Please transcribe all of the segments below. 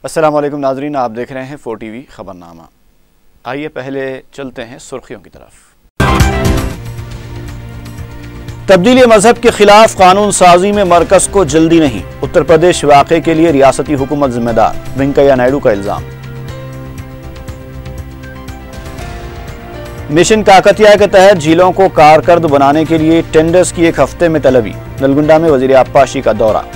अस्सलाम वालेकुम नाजरीन, आप देख रहे हैं 4TV खबरनामा। आइए पहले चलते हैं सुर्खियों की तरफ। तब्दीली मजहब के खिलाफ कानून साजी में मरकज को जल्दी नहीं, उत्तर प्रदेश वाक़े के लिए रियासती हुकूमत जिम्मेदार, वेंकैया नायडू का इल्जाम। मिशन काकतिया के तहत झीलों को कारकर्द बनाने के लिए टेंडर्स की एक हफ्ते में तलबी, नलगुंडा में वजीर आब्बासी का दौरा।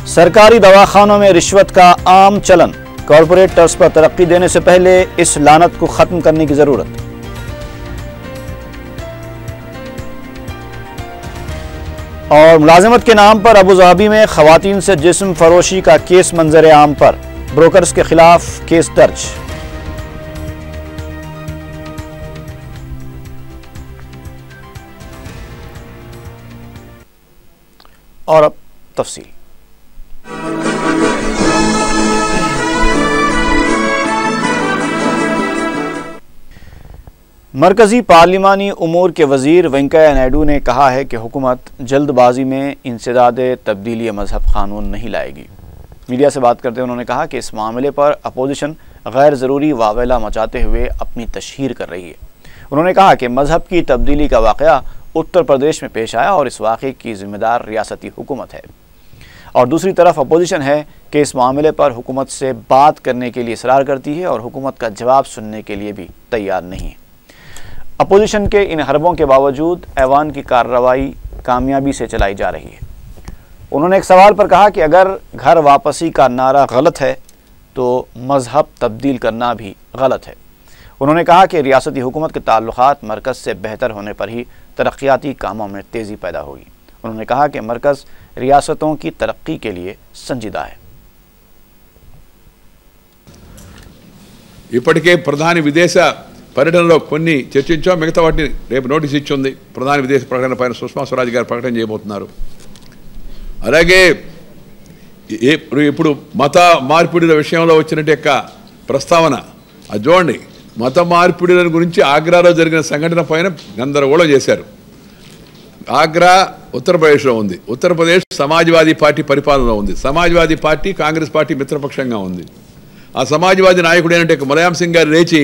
सरकारी दवाखानों में रिश्वत का आम चलन, कॉरपोरेट तर्ज पर तरक्की देने से पहले इस लानत को खत्म करने की जरूरत। और मुलाजिमत के नाम पर अबू धाबी में खवातीन से जिस्म फरोशी का केस मंजर आम पर, ब्रोकर्स के खिलाफ केस दर्ज। और अब तफसील। मरकजी पार्लिमानी उमूर के वजीर वेंकैया नायडू ने कहा है कि हुकूमत जल्दबाजी में इंसदाद तब्दीली मजहब कानून नहीं लाएगी। मीडिया से बात करते हुए उन्होंने कहा कि इस मामले पर अपोजिशन गैर ज़रूरी वावेला मचाते हुए अपनी तशहीर कर रही है। उन्होंने कहा कि मजहब की तब्दीली का वाक़या उत्तर प्रदेश में पेश आया और इस वाक़े की जिम्मेदार रियासती हुकूमत है, और दूसरी तरफ अपोजिशन है कि इस मामले पर हुकूमत से बात करने के लिए इसरार करती है और हुकूमत का जवाब सुनने के लिए भी तैयार नहीं है। अपोजिशन के इन हरबों के बावजूद ऐवान की कार्रवाई कामयाबी से चलाई जा रही है। उन्होंने एक सवाल पर कहा कि अगर घर वापसी का नारा गलत है तो मजहब तब्दील करना भी गलत है। उन्होंने कहा कि रियासती हुकूमत के ताल्लुकात मरकज़ से बेहतर होने पर ही तरक्याती कामों में तेज़ी पैदा होगी। उन्होंने कहा कि मरकज़ रियासतों की तरक्की के लिए संजीदा है। ఇప్పటికే ప్రధాని విదేశ పర్యటనలో కొన్ని చర్చించాం, మిగతా వాటిని రేపు నోటీస్ ఇచ్చింది. ప్రధాని విదేశ ప్రకటన పైన సుష్మా స్వరాజ్ గారు ప్రకటన చేయబోతున్నారు. అలాగే ఇప్పుడు మత మార్పిడుల విషయంలో వచ్చినట్టు యొక్క ప్రస్తావన అది చూడండి. మత మార్పిడుల గురించి ఆగ్రాలో జరిగిన సంఘటన పైన గందరగోళం చేశారు. ఆగ్రా ఉత్తరప్రదేశ్లో ఉంది. ఉత్తరప్రదేశ్ సమాజ్వాదీ పార్టీ పరిపాలనలో ఉంది. సమాజ్వాదీ పార్టీ కాంగ్రెస్ పార్టీ మిత్రపక్షంగా ఉంది. ఆ సమాజ్వాదీ నాయకుడు ఏంటంటే ములాయం సింగ్ గారు లేచి,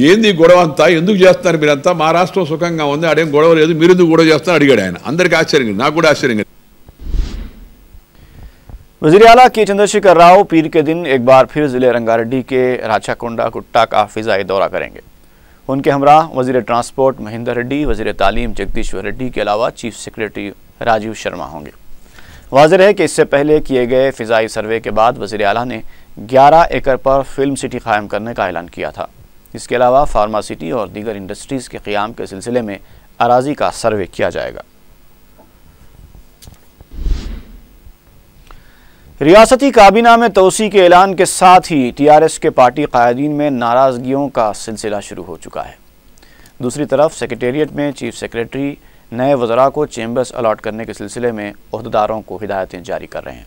ఏంది గొడవ అంతా, ఎందుకు చేస్తున్నారు మీరంతా, మా రాష్ట్రం సుఖంగా ఉంది, అదేం గొడవ లేదు, మీరు ఎందుకు గొడవ చేస్తున్నారు అడిగాడు ఆయన. అందరికీ ఆశ్చర్యంగా, నాకు కూడా ఆశ్చర్యంగా। वज़ीर आला के चंद्रशेखर राव पीर के दिन एक बार फिर ज़िले रंगारेड्डी के राचाकोंडा गुट्टा का फ़िज़ाई दौरा करेंगे। उनके हमरा वज़ीर ट्रांसपोर्ट महेंद्र रेड्डी, वज़ीर तालीम जगदीश्वर रेड्डी के अलावा चीफ सेक्रेटरी राजीव शर्मा होंगे। वाज़ेह है कि इससे पहले किए गए फ़िज़ाई सर्वे के बाद वज़ीर आला ने 11 एकड़ पर फिल्म सिटी कायम करने का ऐलान किया था। इसके अलावा फार्मा सिटी और दीगर इंडस्ट्रीज़ के क़याम के सिलसिले में अराज़ी का सर्वे किया जाएगा। रियासती काबीना में तोसी के ऐलान के साथ ही TRS के पार्टी कायदीन में नाराज़गियों का सिलसिला शुरू हो चुका है। दूसरी तरफ सेक्रेटेरिएट में चीफ सेक्रेटरी नए वज़रा को चेंबर्स अलॉट करने के सिलसिले में ओहदेदारों को हिदायतें जारी कर रहे हैं।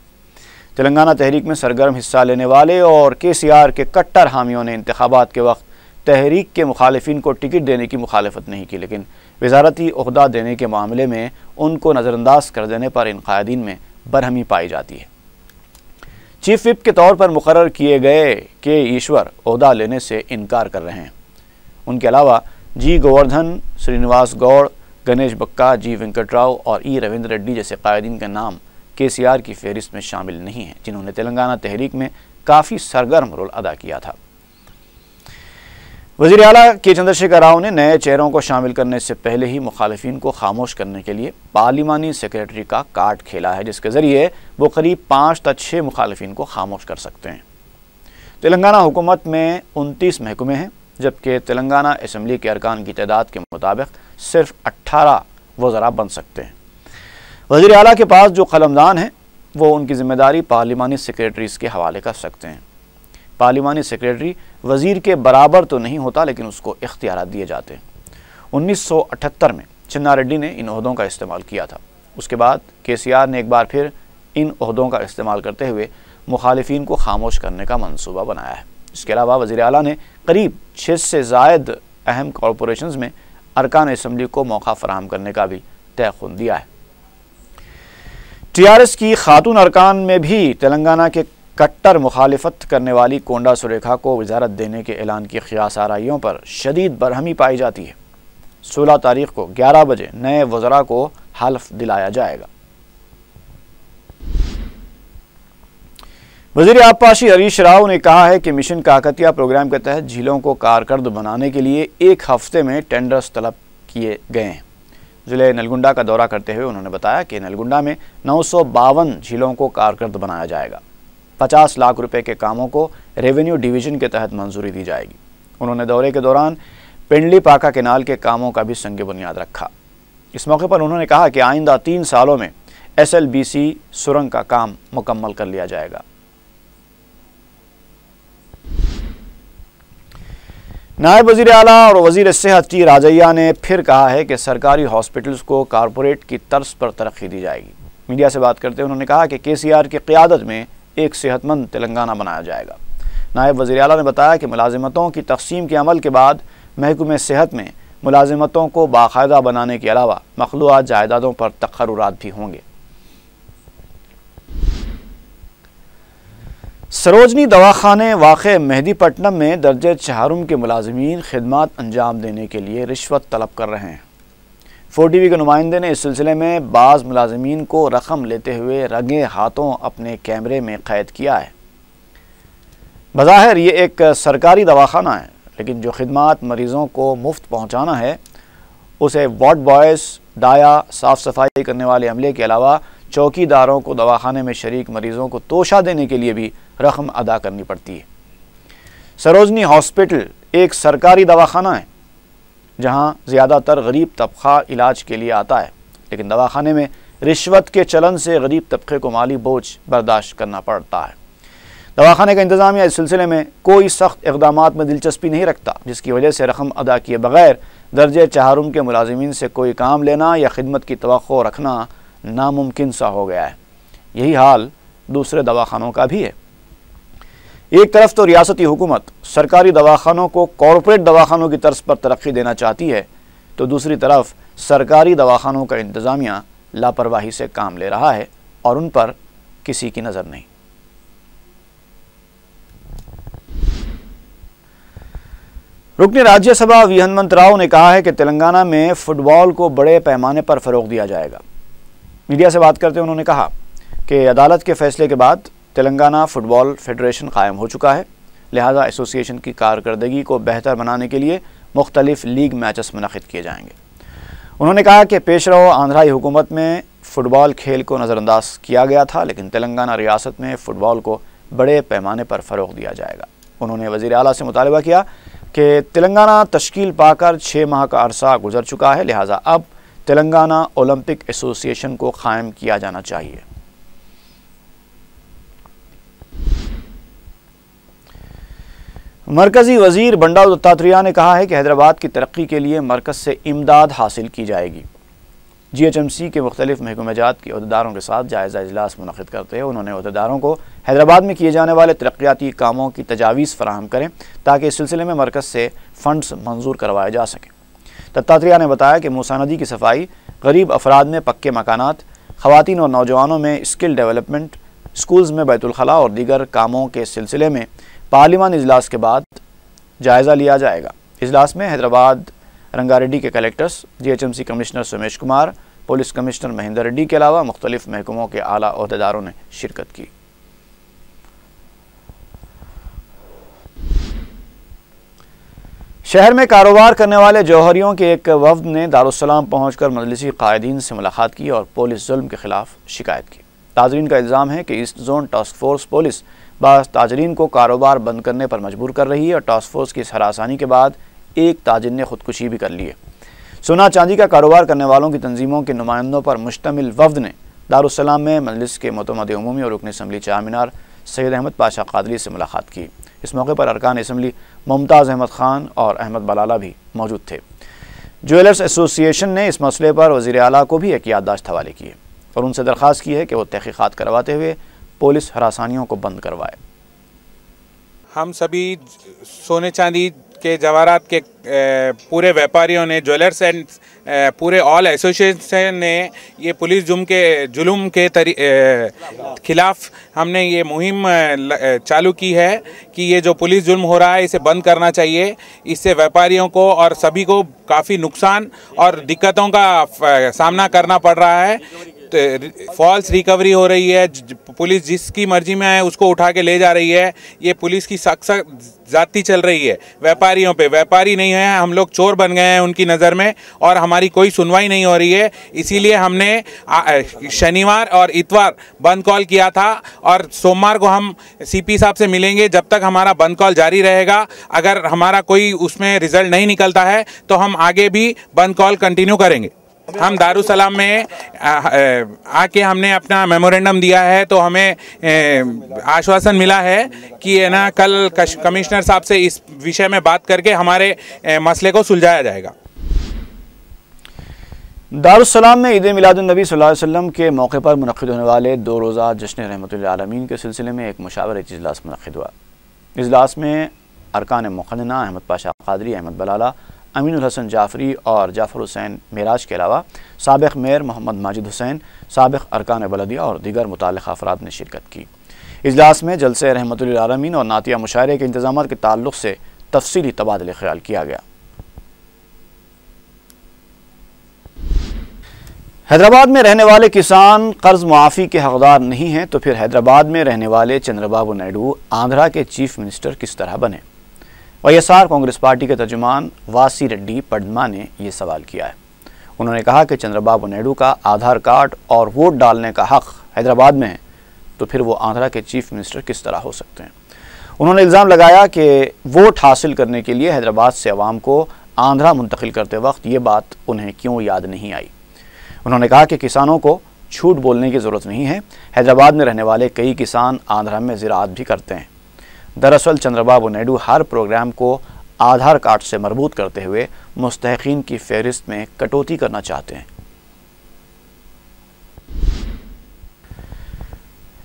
तेलंगाना तहरीक में सरगर्म हिस्सा लेने वाले और KCR के कट्टर हामियों ने इंतखाबात के वक्त तहरीक के मुखालिफिन को टिकट देने की मुखालफत नहीं की, लेकिन वजारती ओहदा देने के मामले में उनको नज़रअंदाज कर देने पर इन कायदीन में बरहमी पाई जाती है। चीफ विप के तौर पर मुकर्रर किए गए के ईश्वर ओहदा लेने से इनकार कर रहे हैं। उनके अलावा जी गोवर्धन, श्रीनिवास गौड़, गणेश बक्का, जी वेंकटराव और ई रविंद्र रेड्डी जैसे कायदीन का नाम KCR की फहरिस्त में शामिल नहीं है, जिन्होंने तेलंगाना तहरीक में काफ़ी सरगर्म रोल अदा किया था। वज़ीर आला के चंद्रशेखर राव ने नए चेहरों को शामिल करने से पहले ही मुखालिफिन को खामोश करने के लिए पार्लिमानी सेक्रेटरी का कार्ड खेला है, जिसके ज़रिए वो करीब 5 से 6 मुखालिफिन को खामोश कर सकते हैं। तेलंगाना हुकूमत में 29 महकमे हैं, जबकि तेलंगाना असम्बली के अरकान की तादाद के मुताबिक सिर्फ 18 वज़रा बन सकते हैं। वज़ीर आला के पास जो कलमदान हैं वो उनकी ज़िम्मेदारी पार्लिमानी सेक्रेटरीज़ के हवाले कर सकते हैं। पार्लिमानी सेक्रेटरी वज़ीर के बराबर तो नहीं होता, लेकिन उसको इख्तियारात दिए जाते हैं। 1978 में चिन्ना रेड्डी ने इन ओहदों का इस्तेमाल किया था। उसके बाद KCR ने एक बार फिर इन ओहदों का इस्तेमाल करते हुए मुखालिफिन को खामोश करने का मंसूबा बनाया है। इसके अलावा वज़ीर आला ने करीब 6 से ज़ायद अहम कॉरपोरेशंस में अरकान असम्बली को मौका फराहम करने का भी तयख़ुन दिया है। टीआरएस की खातून अरकान में भी तेलंगाना के कट्टर मुखालिफत करने वाली कोंडा सुरेखा को वजारत देने के ऐलान की क़ियास आराइयों पर शदीद बरहमी पाई जाती है। 16 तारीख को 11 बजे नए वज़रा को हल्फ दिलाया जाएगा। वज़ीर आबपाशी हरीश राव ने कहा है कि मिशन काकतिया प्रोग्राम के तहत झीलों को कारकर्द बनाने के लिए 1 हफ्ते में टेंडर्स तलब किए गए हैं। ज़िले नलगुंडा का दौरा करते हुए उन्होंने बताया कि नलगुंडा में 952 झीलों को कारकर्द बनाया जाएगा। 50 लाख रुपए के कामों को रेवेन्यू डिवीजन के तहत मंजूरी दी जाएगी। उन्होंने दौरे के दौरान पिंडली पाका केनाल के कामों का भी संग बुनियाद रखा। इस मौके पर उन्होंने कहा कि आइंदा 3 सालों में SLBC सुरंग का काम मुकम्मल कर लिया जाएगा। नायब वज़ीर आला और वज़ीर सेहत टी राजैया ने फिर कहा है कि सरकारी हॉस्पिटल्स को कारपोरेट की तर्ज पर तरक्की दी जाएगी। मीडिया से बात करते हुए उन्होंने कहा कि KCR की क़यादत में एक सेहतमंद तेलंगाना बनाया जाएगा। नायब वज़ीर आला ने बताया कि मुलाजिमतों की तक़सीम के अमल के बाद महकमे सेहत में मुलाजिमतों को बाकायदा बनाने के अलावा मखलूआत जायदादों पर तक़र्रुरात भी होंगे। सरोजनी दवाखाने वाक़े मेहदीपट्टनम में दर्जे चहारुम के मुलाजिमीन खिदमात अंजाम देने के लिए रिश्वत तलब कर रहे हैं। 4TV के नुमाइंदे ने इस सिलसिले में बाज़ मुलाजिमीन को रकम लेते हुए रंगे हाथों अपने कैमरे में कैद किया है। बज़ाहिर ये एक सरकारी दवाखाना है, लेकिन जो खिदमात मरीज़ों को मुफ्त पहुँचाना है उसे वार्ड बॉयज़, डाया, साफ़ सफाई करने वाले अमले के अलावा चौकीदारों को दवाखाने में शरीक मरीज़ों को तोशा देने के लिए भी रकम अदा करनी पड़ती है। सरोजनी हॉस्पिटल एक सरकारी दवाखाना है जहां ज़्यादातर गरीब तबका इलाज के लिए आता है, लेकिन दवाखाने में रिश्वत के चलन से गरीब तबके को माली बोझ बर्दाश्त करना पड़ता है। दवाखाने का इंतज़ामिया इस सिलसिले में कोई सख्त इक़दामात में दिलचस्पी नहीं रखता, जिसकी वजह से रकम अदा किए बगैर दर्जे चहारुम के मुलाजिमीन से कोई काम लेना या खिदमत की तवक्को रखना नामुमकिन सा हो गया है। यही हाल दूसरे दवाखानों का भी है। एक तरफ तो रियासती हुकूमत सरकारी दवाखानों को कॉरपोरेट दवाखानों की तर्ज पर तरक्की देना चाहती है, तो दूसरी तरफ सरकारी दवाखानों का इंतज़ामिया लापरवाही से काम ले रहा है और उन पर किसी की नज़र नहीं। रुकन राज्यसभा वी हनुमंत राव ने कहा है कि तेलंगाना में फुटबॉल को बड़े पैमाने पर फ़रोग़ दिया जाएगा। मीडिया से बात करते हुए उन्होंने कहा कि अदालत के फैसले के बाद तेलंगाना फ़ुटबॉल फेडरेशन कायम हो चुका है, लिहाजा एसोसिएशन की कारकर्दगी को बेहतर बनाने के लिए मुख्तलिफ लीग मैचेस मुनक़िद किए जाएंगे। उन्होंने कहा कि पेशरो आंध्राई हुकूमत में फ़ुटबॉल खेल को नज़रअंदाज किया गया था, लेकिन तेलंगाना रियासत में फ़ुटबॉल को बड़े पैमाने पर फ़रोग़ दिया जाएगा। उन्होंने वज़ीर आला से मुतालबा किया कि तेलंगाना तश्कील पाकर 6 माह का अरसा गुजर चुका है, लिहाजा अब तेलंगाना ओलंपिक एसोसिएशन को कायम किया जाना चाहिए। मरकज़ी वज़ीर बंडारू दत्तात्रेय ने कहा है कि हैदराबाद की तरक्की के लिए मरकज़ से इमदाद हासिल की जाएगी। GHMC के मुख्तलिफ महकमेजात के अहदेदारों के साथ जायज़ा इजलास मुनक़िद करते हुए उन्होंने अहदेदारों को हैदराबाद में किए जाने वाले तरक्याती कामों की तजावीज़ फ़राहम करें ताकि इस सिलसिले में मरकज़ से फ़ंड्स मंजूर करवाए जा सकें। दत्तात्रेय ने बताया कि मूसा नदी की सफाई, गरीब अफराद में पक्के मकानात, ख़वातीन और नौजवानों में स्किल डेवलपमेंट, स्कूल्स में बैतुल खला और दीगर कामों के सिलसिले में पार्लिमानी इजलास के बाद जायज़ा लिया जाएगा। इजलास में हैदराबाद रंगारेड्डी के collectors, GHMC commissioner Sumesh Kumar, police commissioner Mahendra Reddy के अलावा मुख्तलिफ महकमों के आला ओहदेदारों ने शिरकत की। शहर में कारोबार करने वाले जौहरियों के एक वफ्द ने दारुस्सलाम पहुंचकर मजलिसी कायदीन से मुलाकात की और पुलिस जुल्म के खिलाफ शिकायत की। ताजरीन का इल्ज़ाम है कि east zone task force police बाज़ ताजरीन को कारोबार बंद करने पर मजबूर कर रही है और टास्क फोर्स की इस हरासानी के बाद एक ताजिर ने खुदकुशी भी कर ली है। सोना चांदी का कारोबार करने वालों की तंजीमों के नुमाइंदों पर मुश्तमिल वफ्द ने दारुस्सलाम में मजलिस के मोतमद उमूमी और रुकन असम्बली चारमीनार सैयद अहमद पाशा कादरी से मुलाकात की। इस मौके पर अरकान असम्बली मुमताज़ अहमद खान और अहमद बलाला भी मौजूद थे। ज्वेलर्स एसोसिएशन ने इस मसले पर वज़ीर आला को भी एक याददाश्त हवाले की है और उनसे दरख्वास्त की है कि वो तहक़ीक़ात करवाते हुए पुलिस हरासानियों को बंद करवाए। हम सभी सोने चांदी के जवाहरात के पूरे व्यापारियों ने, ज्वेलर्स एंड पूरे ऑल एसोसिएशन ने ये पुलिस जुल्म के खिलाफ हमने ये मुहिम चालू की है कि ये जो पुलिस जुल्म हो रहा है इसे बंद करना चाहिए। इससे व्यापारियों को और सभी को काफ़ी नुकसान और दिक्कतों का सामना करना पड़ रहा है। फॉल्स रिकवरी हो रही है, पुलिस जिसकी मर्जी में है उसको उठा के ले जा रही है। ये पुलिस की सख्त जाती चल रही है व्यापारियों पे। व्यापारी नहीं है, हम लोग चोर बन गए हैं उनकी नज़र में और हमारी कोई सुनवाई नहीं हो रही है। इसीलिए हमने शनिवार और इतवार बंद कॉल किया था और सोमवार को हम सीपी साहब से मिलेंगे। जब तक हमारा बंद कॉल जारी रहेगा, अगर हमारा कोई उसमें रिजल्ट नहीं निकलता है तो हम आगे भी बंद कॉल कंटिन्यू करेंगे। हम दारुसलाम में आके हमने अपना मेमोरेंडम दिया है, तो हमें आश्वासन मिला है कि है ना, कल कमिश्नर साहब से इस विषय में बात करके हमारे मसले को सुलझाया जाएगा। दारुसलाम में ईद मिलादुन्नबी सल्लल्लाहु अलैहि वसल्लम के मौके पर मुनक़्क़िद होने वाले 2 रोज़ा जश्न रहमतुल आलमीन के सिलसिले में एक मुशावरती इजलास मुनक़्क़िद हुआ। इजलास में अरकान मुक़न्नना अहमद पाशा क़ादरी, अहमद बलाला, अमीनुल हसन जाफरी और जाफ़र हुसैन मेराज के अलावा साबिक़ मेयर मोहम्मद माजिद हुसैन, साबिक़ अरकान बलदिया और दीगर मुताल्लिक़ अफ़राद ने शिरकत की। इजलास में जलसे रहमतुल आलमीन और नातिया मुशायरे के इंतज़ामात के ताल्लुक़ से तफ़सीली तबादले ख़याल किया गया। हैदराबाद में रहने वाले किसान कर्ज मुआफ़ी के हक़दार नहीं हैं, तो फिर हैदराबाद में रहने वाले चंद्रबाबू नायडू आंध्रा के चीफ मिनिस्टर किस तरह बने? वाईएसआर कांग्रेस पार्टी के तर्जुमान वासी रेड्डी पद्मा ने यह सवाल किया है। उन्होंने कहा कि चंद्रबाबू नायडू का आधार कार्ड और वोट डालने का हक़ हैदराबाद में है, तो फिर वो आंध्रा के चीफ मिनिस्टर किस तरह हो सकते हैं? उन्होंने इल्ज़ाम लगाया कि वोट हासिल करने के लिए हैदराबाद से अवाम को आंध्रा मुंतकिल करते वक्त ये बात उन्हें क्यों याद नहीं आई। उन्होंने कहा कि किसानों को झूठ बोलने की ज़रूरत नहीं है। हैदराबाद में रहने वाले कई किसान आंध्रा में ज़राअत भी करते हैं। दरअसल चंद्रबाबू नायडू हर प्रोग्राम को आधार कार्ड से मरबूत करते हुए मुस्तहिकीन की फहरिस्त में कटौती करना चाहते हैं।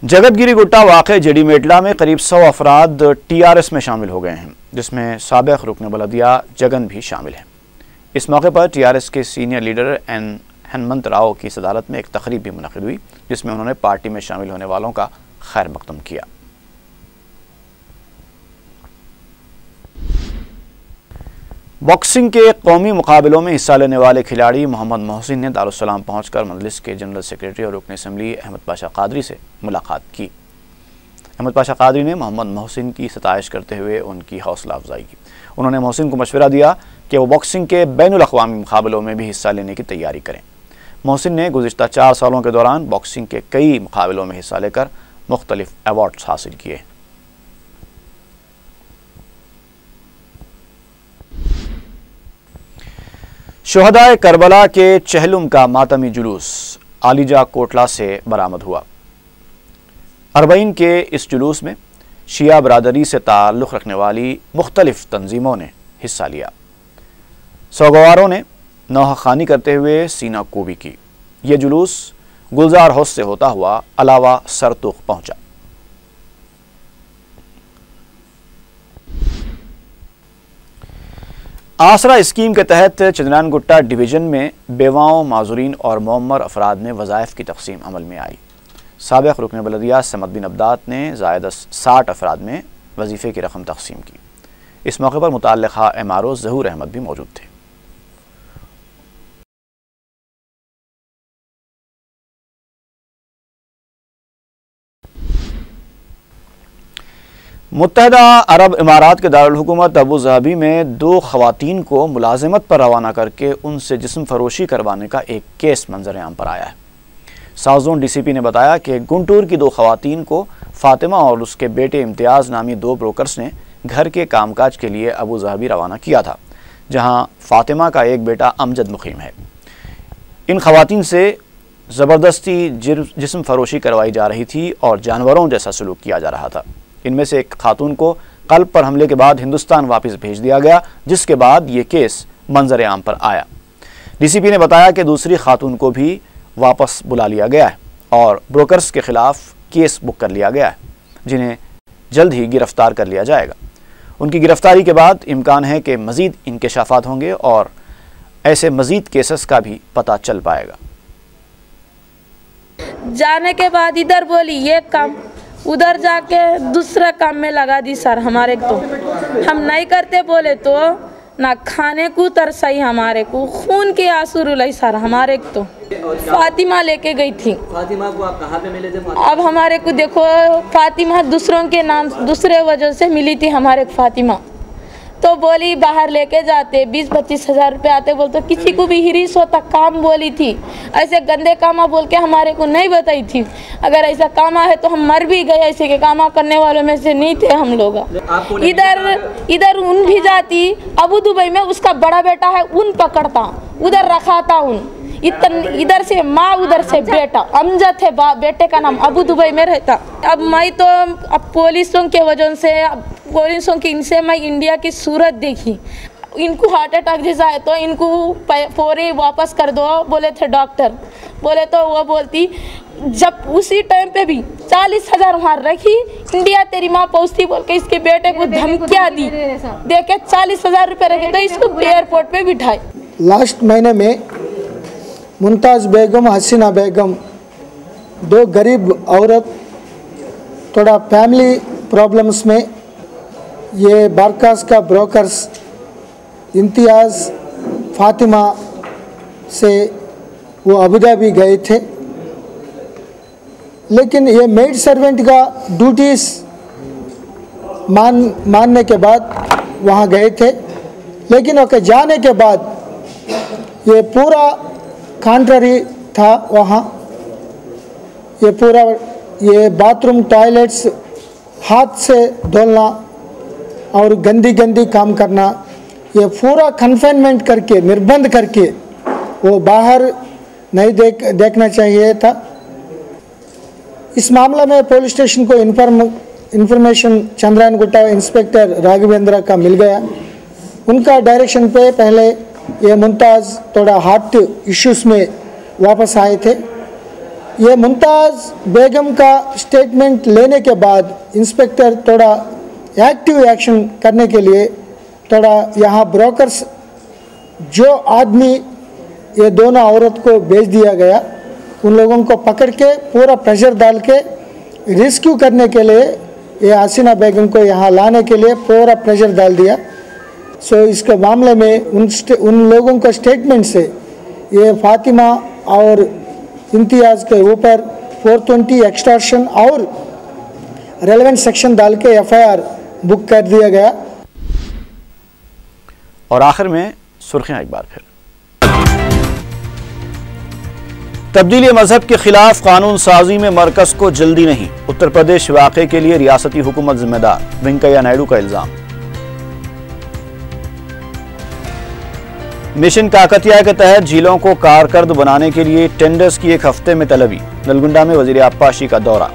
जगतगिरी गुट्टा वाक़े जेडीमेटला में करीब 100 अफराद TRS में शामिल हो गए हैं, जिसमें साबिक़ रुकन बलदिया जगन भी शामिल हैं। इस मौके पर TRS के senior leader N Hanumantha Rao की सदारत में एक तकरीब भी मुनक़्क़िद हुई, जिसमें उन्होंने पार्टी में शामिल होने वालों का खैर मक़दम किया। बॉक्सिंग के कौमी मुकाबलों में हिस्सा लेने वाले खिलाड़ी मोहम्मद मोहसिन ने दारुसलाम पहुंचकर मजलिस के जनरल सेक्रेटरी और रुकन असम्बली अहमद पाशा क़ादरी से मुलाकात की। अहमद पाशा क़ादरी ने मोहम्मद मोहसिन की सताइश करते हुए उनकी हौसला अफजाई की। उन्होंने मोहसिन को मशवरा दिया कि वो बॉक्सिंग के बैनुल अक़वामी मुकाबलों में भी हिस्सा लेने की तैयारी करें। मोहसिन ने गुज़िश्ता 4 सालों के दौरान बॉक्सिंग के कई मुकाबलों में हिस्सा लेकर मुख्तलिफ अवार्ड्स हासिल किए। शुहदाए करबला के चहलुम का मातमी जुलूस आलिजा कोटला से बरामद हुआ। 40 के इस जुलूस में शिया बरादरी से ताल्लुक़ रखने वाली मुख्तलिफ तंजीमों ने हिस्सा लिया। सौगवारों ने नौहा खानी करते हुए सीना कोबी की। यह जुलूस गुलजार हाउस से होता हुआ अलावा सरतुख पहुंचा। आसरा स्कीम के तहत चंद्रानगुट्टा डिवीज़न में बेवाओं, माजूरीन और मुअम्मर अफराद में वज़ाइफ की तकसीम अमल में आई। साबिक़ रुकन बलदिया समद बिन अब्दात ने ज़ायद 60 अफराद में वजीफ़े की रकम तकसीम की। इस मौके पर मुताल्लिक़ा MRO ज़हूर अहमद भी मौजूद थे। मुत्तहदा अरब इमारात के दारुल हुकूमत अबू धाबी में 2 ख़वातीन को मुलाजिमत पर रवाना करके उनसे जिस्म फरोशी करवाने का एक केस मंजर आम पर आया है। साउथ जोन DCP ने बताया कि गुंटूर की 2 ख़वातीन को फ़ातिमा और उसके बेटे इम्तियाज़ नामी 2 ब्रोकर्स ने घर के कामकाज के लिए अबू धाबी रवाना किया था, जहां फ़ातिमा का एक बेटा अमजद मुकीम है। इन ख़वातीन से ज़बरदस्ती जिस्म फरोशी करवाई जा रही थी और जानवरों जैसा सलूक किया जा रहा था। इनमें से एक खातून को कल्ब पर हमले के बाद हिंदुस्तान वापस भेज दिया गया, जिसके बाद ये केस मंजर आम पर आया। DCP ने बताया कि दूसरी खातून को भी वापस बुला लिया गया है और ब्रोकर्स के खिलाफ केस बुक कर लिया गया है, जिन्हें जल्द ही गिरफ्तार कर लिया जाएगा। उनकी गिरफ्तारी के बाद इम्कान है कि मज़ीद इंकशाफात होंगे और ऐसे मज़ीद केसेस का भी पता चल पाएगा। जाने के बाद इधर बोली ये काम, उधर जाके दूसरा काम में लगा दी सर। हमारे तो हम नहीं करते बोले तो ना खाने को तरसाई, हमारे को खून के आंसू रुलाई सर। हमारे तो फातिमा लेके गई थी। फातिमा को आप कहाँ पे मिले थे? अब हमारे को देखो, फातिमा दूसरों के नाम दूसरे वजह से मिली थी हमारे फातिमा। तो बोली बाहर लेके जाते 20-25 हज़ार रुपये आते, बोलते किसी को भी हिरिस होता काम बोली थी। ऐसे गंदे कामा बोल के हमारे को नहीं बताई थी। अगर ऐसा कामा है तो हम मर भी गए, ऐसे के कामा करने वालों में से नहीं थे हम लोग। इधर उन भी जाती अबू दुबई में, उसका बड़ा बेटा है, उन पकड़ता, उधर रखा था उन। इधर से माँ उधर से बेटा, अमजद है बेटे का नाम, अबू दुबई में रहता। अब मैं तो अब पुलिसों के वजह से, पुलिसों की इनसे मैं इंडिया की सूरत देखी। इनको हार्ट अटैक जैसा है तो इनको फौरी वापस कर दो बोले थे डॉक्टर। बोले तो वो बोलती जब उसी टाइम पे भी 40,000 वहाँ रखी, इंडिया तेरी माँ पहुँचती बोल के इसके बेटे को धमकियाँ दी, देखे 40,000 रुपये रखे तो इसको एयरपोर्ट पे बिठाए। लास्ट महीने में मुमताज़ बेगम, हसीना बेगम, दो गरीब औरत थोड़ा फैमिली प्रॉब्लम्स में ये बारकास का ब्रोकर्स इम्तियाज़ फातिमा से वो अबू धाबी गए थे। लेकिन ये मेड सर्वेंट का ड्यूटीज़ मानने के बाद वहाँ गए थे। लेकिन ओके जाने के बाद ये पूरा कॉन्ट्ररी था। वहाँ ये पूरा ये बाथरूम टॉयलेट्स हाथ से धोना और गंदी गंदी काम करना, ये पूरा कन्फाइनमेंट करके, निर्बंध करके वो बाहर नहीं देखना चाहिए था। इस मामला में पुलिस स्टेशन को इंफॉर्मेशन चंद्रायन गुट्टा इंस्पेक्टर राघवेंद्र का मिल गया। उनका डायरेक्शन पे पहले ये मुमताज़ थोड़ा हार्ट इश्यूज़ में वापस आए थे। ये मुमताज़ बेगम का स्टेटमेंट लेने के बाद इंस्पेक्टर थोड़ा एक्टिव एक्शन करने के लिए थोड़ा यहाँ ब्रोकर्स जो आदमी ये दोनों औरत को भेज दिया गया, उन लोगों को पकड़ के पूरा प्रेशर डाल के रेस्क्यू करने के लिए ये हसीना बेगम को यहाँ लाने के लिए पूरा प्रेशर डाल दिया। सो इसके मामले में उन लोगों का स्टेटमेंट से ये फातिमा और इम्तियाज़ के ऊपर 420 एक्सटॉर्शन और रेलेवेंट सेक्शन डाल के एफआईआर बुक कर दिया गया। और आखिर में सुर्खियां एक बार फिर। तब्दीली मजहब के खिलाफ कानून साजी में मरकज को जल्दी नहीं, उत्तर प्रदेश वाक़े के लिए रियासती हुकूमत जिम्मेदार, वेंकैया नायडू का इल्जाम। मिशन काकतिया के तहत झीलों को कारकर्द बनाने के लिए टेंडर्स की एक हफ्ते में तलबी, नलगुंडा में वजीर आबपाशी का दौरा।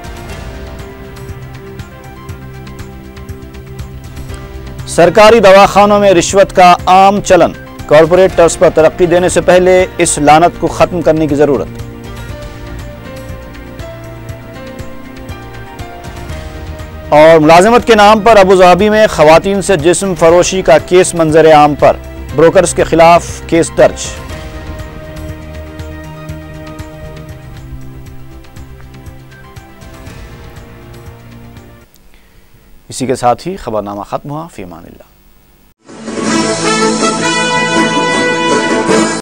सरकारी दवाखानों में रिश्वत का आम चलन, कॉरपोरेट टर्स पर तरक्की देने से पहले इस लानत को खत्म करने की जरूरत। और मुलाजिमत के नाम पर अबू धाबी में खवातीन से जिस्म फरोशी का केस मंजर आम पर, ब्रोकर्स के खिलाफ केस दर्ज। इसी के साथ ही खबरनामा खत्म हुआ। फी अमानिल्लाह।